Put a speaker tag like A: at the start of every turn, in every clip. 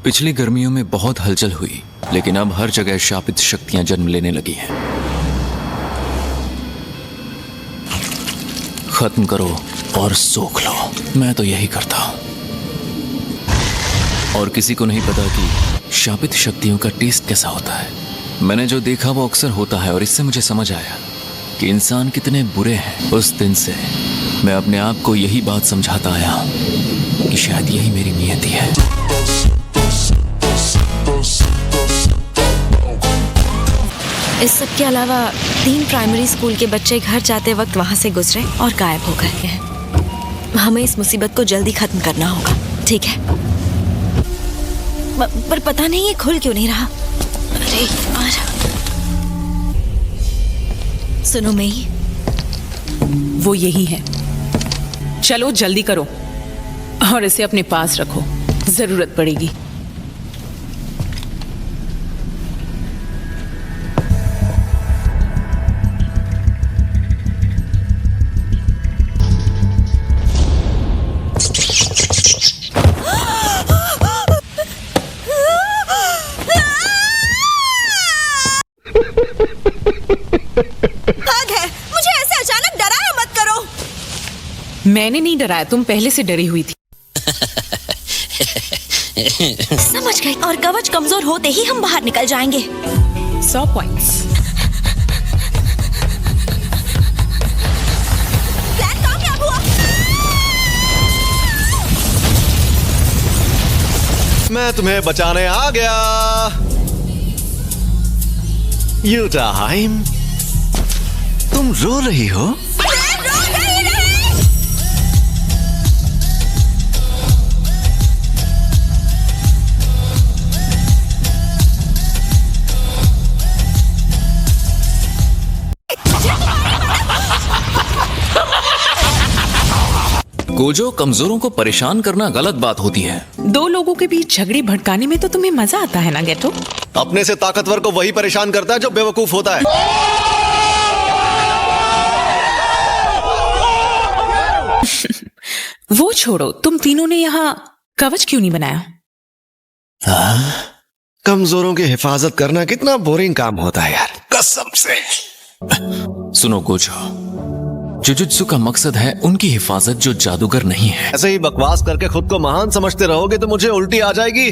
A: पिछली गर्मियों में बहुत हलचल हुई, लेकिन अब हर जगह शापित शक्तियां जन्म लेने लगी हैं। खत्म करो और सोख लो। मैं तो यही करता हूं। और किसी को नहीं पता कि शापित शक्तियों का टेस्ट कैसा होता है। मैंने जो देखा वो अक्सर होता है, और इससे मुझे समझ आया कि इंसान कितने बुरे हैं। उस दिन से मैं अपने आप को यही बात समझाता आया हूं कि शायद यही मेरी नियति है।
B: इस सब के अलावा 3 प्राइमरी स्कूल के बच्चे घर जाते वक्त वहां से गुजरे और गायब हो गए हैं। हमें इस मुसीबत को जल्दी खत्म करना होगा, ठीक है? पर पता नहीं ये खुल क्यों नहीं रहा। अरे यार। सुनो मई,
C: वो यही है। चलो जल्दी करो और इसे अपने पास रखो, जरूरत पड़ेगी।
B: हद है, मुझे ऐसे अचानक डराया मत करो।
C: मैंने नहीं डराया, तुम पहले से डरी हुई थी।
B: समझ गई। और कवच कमजोर होते ही हम बाहर निकल जाएंगे।
C: 100 पॉइंट्स।
B: प्लान कामयाब हुआ।
D: मैं तुम्हें बचाने आ गया। यूटाहाइम, तुम रो रही हो?
A: गोजो, कमजोरों को परेशान करना गलत बात होती है।
C: 2 लोगों के बीच झगड़े भड़काने में तो तुम्हें मजा आता है ना गेटो?
D: अपने से ताकतवर को वही परेशान करता है जो बेवकूफ होता है।
C: वो छोड़ो, तुम तीनों ने यहाँ कवच क्यों नहीं बनाया?
D: कमजोरों की हिफाजत करना कितना बोरिंग काम होता है यार, कसम से।
A: सुनो गोजो, जुजुत्सु का मकसद है उनकी हिफाजत जो जादूगर नहीं है।
D: ऐसे ही बकवास करके खुद को महान समझते रहोगे तो मुझे उल्टी आ जाएगी।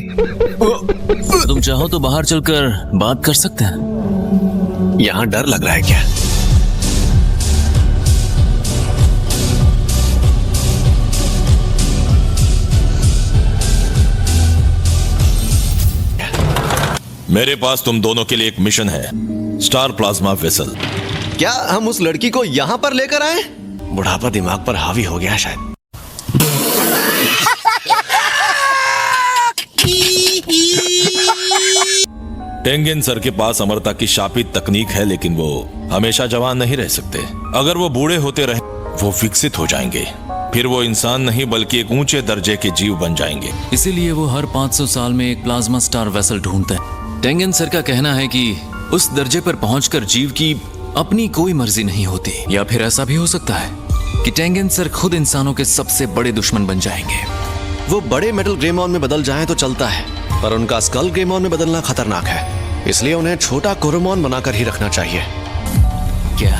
A: तुम चाहो तो बाहर चलकर बात कर सकते हैं।
D: यहाँ डर लग रहा है क्या?
E: मेरे पास तुम दोनों के लिए एक मिशन है, स्टार प्लाज्मा वेसल।
D: क्या हम उस लड़की को यहाँ पर लेकर आए? बुढ़ापा दिमाग पर हावी हो गया शायद।
E: टेंगेन सर के पास अमरता की शापित तकनीक है, लेकिन वो हमेशा जवान नहीं रह सकते। अगर वो बूढ़े होते रहे वो विकसित हो जाएंगे, फिर वो इंसान नहीं बल्कि एक ऊंचे दर्जे के जीव बन जाएंगे।
A: इसीलिए वो हर 500 साल में एक प्लाज्मा स्टार वेसल ढूंढते हैं। टेंगेन सर का कहना है कि उस दर्जे पर पहुंचकर जीव की अपनी कोई मर्जी नहीं होती। या फिर ऐसा भी हो सकता है कि टेंगेन सर खुद इंसानों के सबसे बड़े दुश्मन बन जाएंगे।
D: वो बड़े मेटल ग्रेमॉन में बदल जाएं तो चलता है, पर उनका स्कल ग्रेमॉन में बदलना खतरनाक है। इसलिए उन्हें छोटा कोरोमॉन बनाकर ही रखना चाहिए।
A: क्या?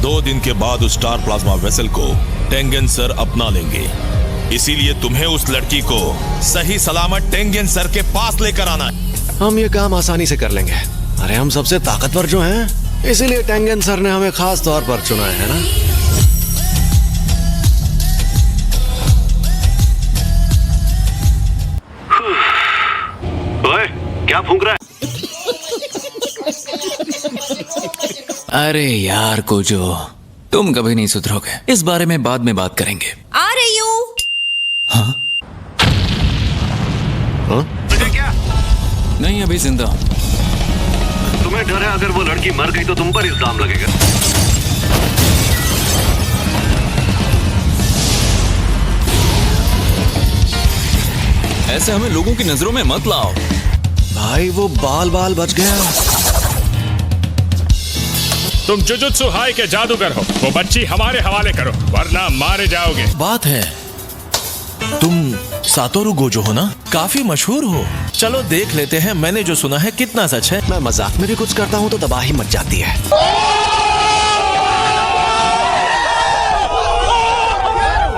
E: 2 दिन के बाद उस स्टार प्लाज्मा वेसल को टेंगेन सर अपना लेंगे। इसीलिए तुम्हें उस लड़की को सही सलामत टेंगेन सर के पास लेकर आना है।
D: हम ये काम आसानी से कर लेंगे। अरे हम सबसे ताकतवर जो हैं, इसीलिए टेंगेन सर ने हमें खास तौर पर चुना है ना? ओए, क्या फूंक रहा है?
A: अरे यार गोजो, तुम कभी नहीं सुधरोगे। इस बारे में बाद में बात करेंगे।
B: आ रही हूँ।
A: हाँ?
D: हाँ? क्या?
A: नहीं, अभी जिंदा हूं।
D: तुम्हें डर है अगर वो लड़की मर गई तो तुम पर इल्जाम लगेगा।
A: ऐसे हमें लोगों की नजरों में मत लाओ।
D: भाई वो बाल बाल बच गया।
F: तुम जुजुत्सु हाई के जादूगर हो, वो बच्ची हमारे हवाले करो वरना मारे जाओगे।
A: बात है
E: तुम सातोरु गोजो हो ना? काफी मशहूर हो। चलो देख लेते हैं मैंने जो सुना है कितना सच है।
D: मैं मजाक में भी कुछ करता हूँ तो तबाही मच जाती है।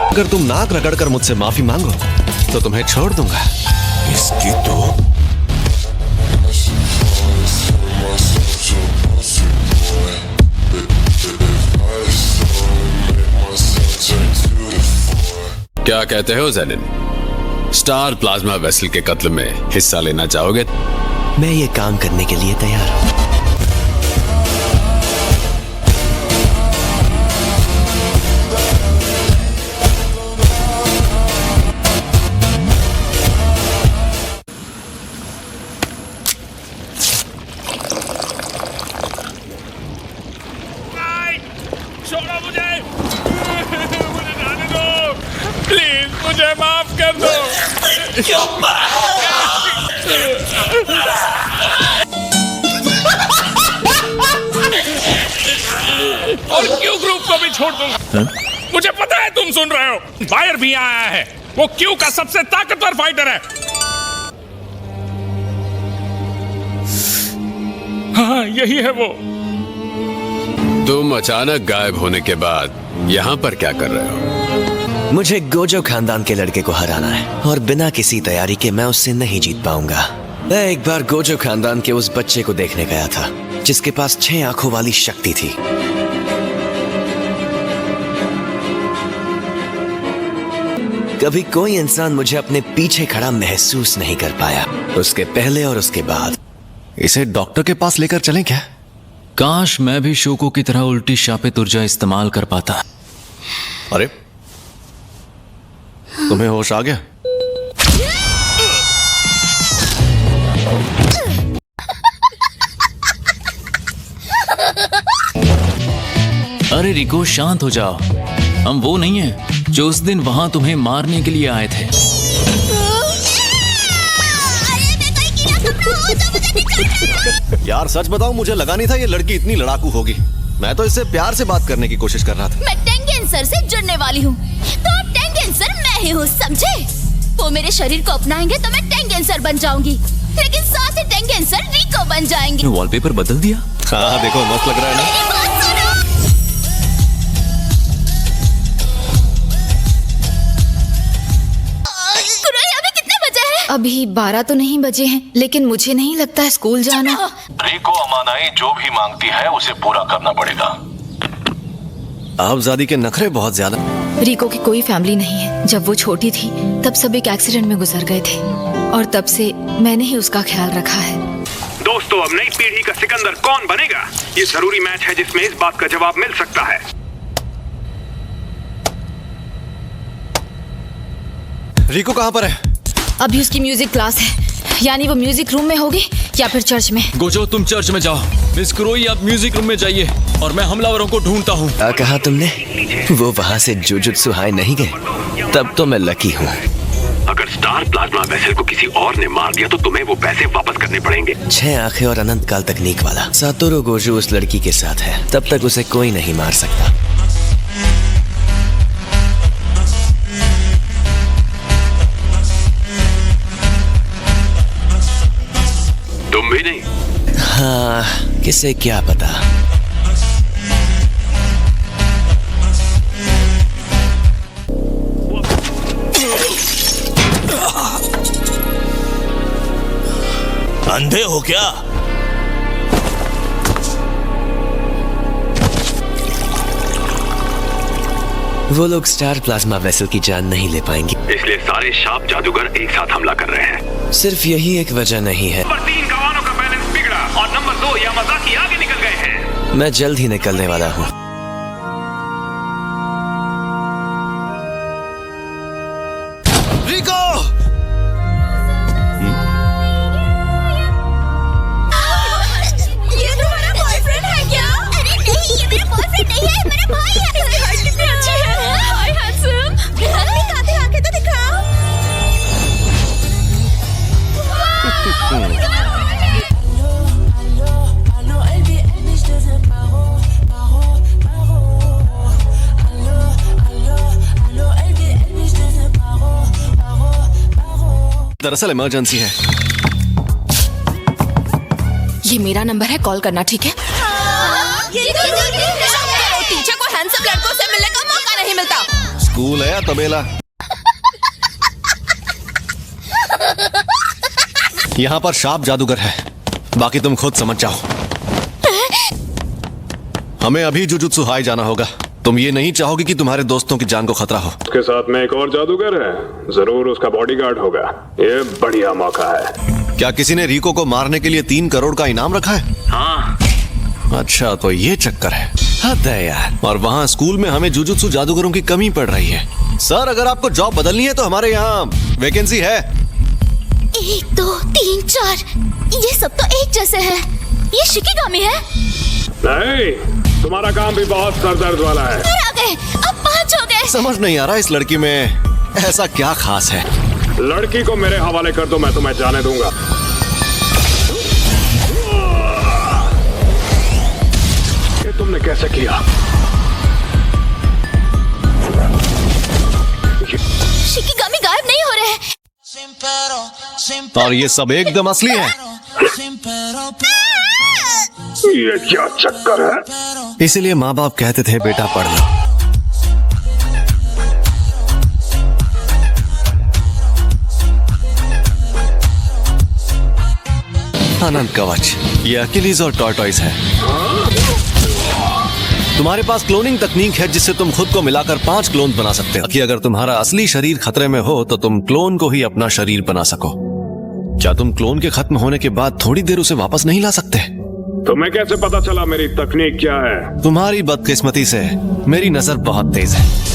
D: अगर तुम नाक रगड़ कर मुझसे माफी मांगो तो तुम्हें छोड़ दूंगा।
E: इसकी तो
G: क्या कहते हो जेनिन? स्टार प्लाज्मा वेसल के कत्ल में हिस्सा लेना चाहोगे?
D: मैं ये काम करने के लिए तैयार हूँ।
F: छोड़ो मुझे मुझे जाने दो, प्लीज मुझे माफ कर दो। और क्यू ग्रुप को भी छोड़ दूंगा। मुझे पता है तुम सुन रहे हो। बायर भी आया है, वो क्यू का सबसे ताकतवर फाइटर है। हाँ यही है वो।
G: तुम अचानक गायब होने के बाद यहाँ पर क्या कर रहे हो?
D: मुझे गोजो खानदान के लड़के को हराना है और बिना किसी तैयारी के मैं उससे नहीं जीत पाऊंगा। मैं एक बार गोजो खानदान के उस बच्चे को देखने गया था जिसके पास 6 आंखों वाली शक्ति थी। कभी कोई इंसान मुझे अपने पीछे खड़ा महसूस नहीं कर पाया, उसके पहले और उसके बाद। इसे डॉक्टर के पास लेकर चलें क्या?
A: काश मैं भी शोको की तरह उल्टी शापित ऊर्जा इस्तेमाल कर पाता।
D: अरे तुम्हें होश आ गया?
A: अरे रिको शांत हो जाओ, हम वो नहीं हैं जो उस दिन वहां तुम्हें मारने के लिए आए थे।
D: यार सच बताऊं, मुझे लगा नहीं था ये लड़की इतनी लड़ाकू होगी। मैं तो इससे प्यार से बात करने की कोशिश कर रहा था।
H: मैं टेंगेन सर से जुड़ने वाली हूँ, तो अब टेंगेन सर मैं ही हूँ, समझे? वो मेरे शरीर को अपनाएंगे तो मैं टेंगेन सर बन जाऊंगी, लेकिन साथ ही टेंगेन सर रिको बन जाएंगे।
A: वॉलपेपर बदल दिया।
D: हाँ देखो मस्त लग रहा है ना?
H: मेरी बात सुनो। कुरैया, अभी कितने बजे हैं?
B: अभी 12 तो नहीं बजे हैं, लेकिन मुझे नहीं लगता है स्कूल जाना।
E: रिको अमानाई जो भी मांगती है उसे पूरा करना पड़ेगा।
D: आपजादी के नखरे बहुत ज्यादा।
B: रिको की कोई फैमिली नहीं है। जब वो छोटी थी तब सब एक एक्सीडेंट में गुजर गए थे और तब से मैंने ही उसका ख्याल रखा है।
I: दोस्तों, अब नई पीढ़ी का सिकंदर कौन बनेगा? ये जरूरी मैच है जिसमें इस बात का जवाब मिल सकता है।
D: रिको कहाँ पर है?
B: अभी उसकी म्यूजिक क्लास है, यानी वो म्यूजिक रूम में होगी या फिर चर्च में।
A: गोजो तुम चर्च में जाओ, मिस कुरोई आप म्यूजिक रूम में जाइए और मैं हमलावरों को ढूंढता हूँ।
D: क्या कहा तुमने? वो वहाँ से जुजुत्सु हाय नहीं गए? तब तो मैं लकी हूँ।
I: अगर स्टार प्लाज्मा वेसल को किसी और ने मार दिया तो तुम्हें वो पैसे वापस करने पड़ेंगे।
D: 6 आंखें और अनंत काल तकनीक वाला सातोरु गोजो उस लड़की के साथ है, तब तक उसे कोई नहीं मार सकता।
I: तुम भी नहीं?
D: हाँ, किसे क्या पता।
E: अंधे हो क्या?
D: वो लोग स्टार प्लाज्मा वेसल की जान नहीं ले पाएंगे,
I: इसलिए सारे शाप जादूगर एक साथ हमला कर रहे हैं।
D: सिर्फ यही एक वजह नहीं है।
I: नंबर 3 गवानों का बैलेंस बिगड़ा और नंबर 2 यामाज़ाकी आगे निकल गए हैं।
D: मैं जल्द ही निकलने वाला हूँ। रिको!
H: ये तुम्हारा बॉयफ्रेंड है क्या? अरे नहीं, ये मेरा बॉयफ्रेंड नहीं है, मेरा भाई है। इसकी हाइट कितनी अच्छी है। हाय हैंडसम। दिखाते आके तो दिखाओ।
D: दरअसल इमरजेंसी है।
B: ये मेरा नंबर है, कॉल करना, ठीक है?
H: टीचर को हैंडसम लड़कों से मिलने का मौका नहीं मिलता।
D: स्कूल है या तबेला? यहाँ पर शार्प जादूगर है, बाकी तुम खुद समझ जाओ। हमें अभी जुजुत्सु हाई जाना होगा। तुम ये नहीं चाहोगे कि तुम्हारे दोस्तों की जान को खतरा हो।
I: उसके साथ में एक और जादूगर है, जरूर उसका बॉडीगार्ड होगा। ये बढ़िया मौका है।
D: क्या किसी ने रिको को मारने के लिए 3 करोड़ का इनाम रखा है?
I: हाँ।
D: अच्छा, तो ये चक्कर है। हद है यार। और वहाँ स्कूल में हमें जुजुत्सु जादूगरों की कमी पड़ रही है। सर, अगर आपको जॉब बदलनी है तो हमारे यहाँ वैकेंसी है।
H: 1 2 3 4 ये सब तो एक जैसे हैं। ये शिकिगामी है।
I: नहीं, तुम्हारा काम भी बहुत सरदर्द वाला है।
H: आ गए, अब 5 हो गए।
D: समझ नहीं आ रहा इस लड़की में ऐसा क्या खास है।
I: लड़की को मेरे हवाले कर दो, मैं तुम्हें जाने दूंगा। ये तुमने कैसे किया?
H: शिकिगामी गायब नहीं हो रहे हैं।
D: और ये सब एकदम असली है।
I: ये क्या चक्कर है?
D: इसीलिए माँ बाप कहते थे बेटा पढ़ लो। आनंद कवच, ये अकिलीज और टॉर्टॉइस है। तुम्हारे पास क्लोनिंग तकनीक है जिससे तुम खुद को मिलाकर 5 क्लोन बना सकते हो कि अगर तुम्हारा असली शरीर खतरे में हो तो तुम क्लोन को ही अपना शरीर बना सको। क्या तुम क्लोन के खत्म होने के बाद थोड़ी देर उसे वापस नहीं ला सकते?
I: तुम्हें कैसे पता चला मेरी तकनीक क्या है?
D: तुम्हारी बदकिस्मती से मेरी नजर बहुत तेज है।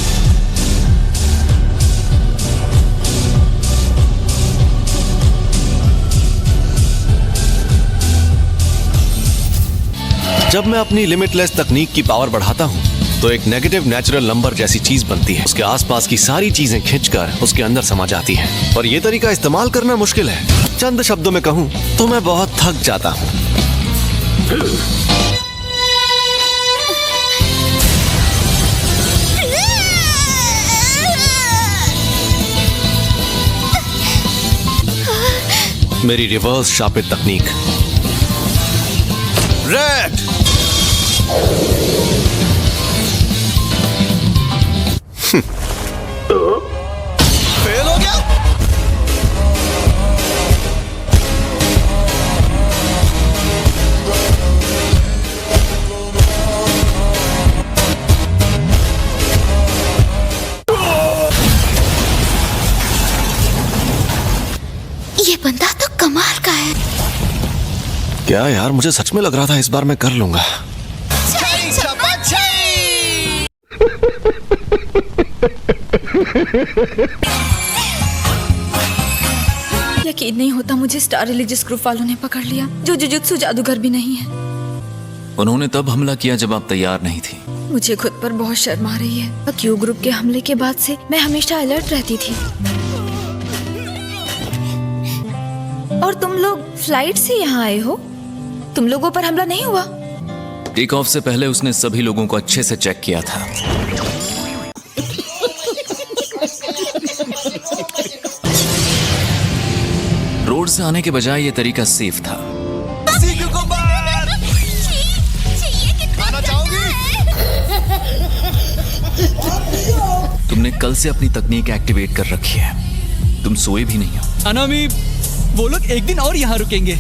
D: जब मैं अपनी लिमिटलेस तकनीक की पावर बढ़ाता हूँ तो एक नेगेटिव नेचुरल नंबर जैसी चीज बनती है। उसके आसपास की सारी चीजें खींचकर उसके अंदर समा जाती हैं। और ये तरीका इस्तेमाल करना मुश्किल है। चंद शब्दों में कहूँ तो मैं बहुत थक जाता हूँ। मेरी रिवर्स शापित तकनीक रेड। फेल हो गया।
H: ये बंदा तो कमाल का है।
D: क्या यार, मुझे सच में लग रहा था इस बार मैं कर लूंगा।
B: यकीन नहीं होता मुझे स्टार रिलीजियस ग्रुप वालों ने पकड़ लिया, जो जुजुत्सु जादूगर भी नहीं है।
A: उन्होंने तब हमला किया जब आप तैयार नहीं थी।
B: मुझे खुद पर बहुत शर्म आ रही है। क्यू ग्रुप के हमले के बाद से मैं हमेशा अलर्ट रहती थी। और तुम लोग फ्लाइट से यहाँ आए हो? तुम लोगों पर हमला नहीं हुआ?
A: टेक ऑफ से पहले उसने सभी लोगों को अच्छे से चेक किया था। रोड से आने के बजाय ये तरीका सेफ था। तुमने कल से अपनी तकनीक एक्टिवेट कर रखी है। तुम सोए भी नहीं हो।
J: अनामी, वो लोग एक दिन और यहाँ रुकेंगे।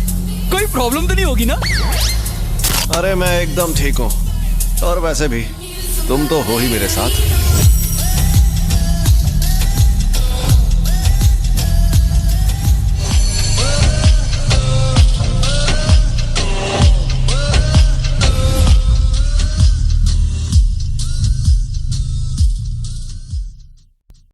J: कोई प्रॉब्लम तो नहीं होगी ना?
D: अरे मैं एकदम ठीक हूँ। और वैसे भी तुम तो हो ही मेरे साथ।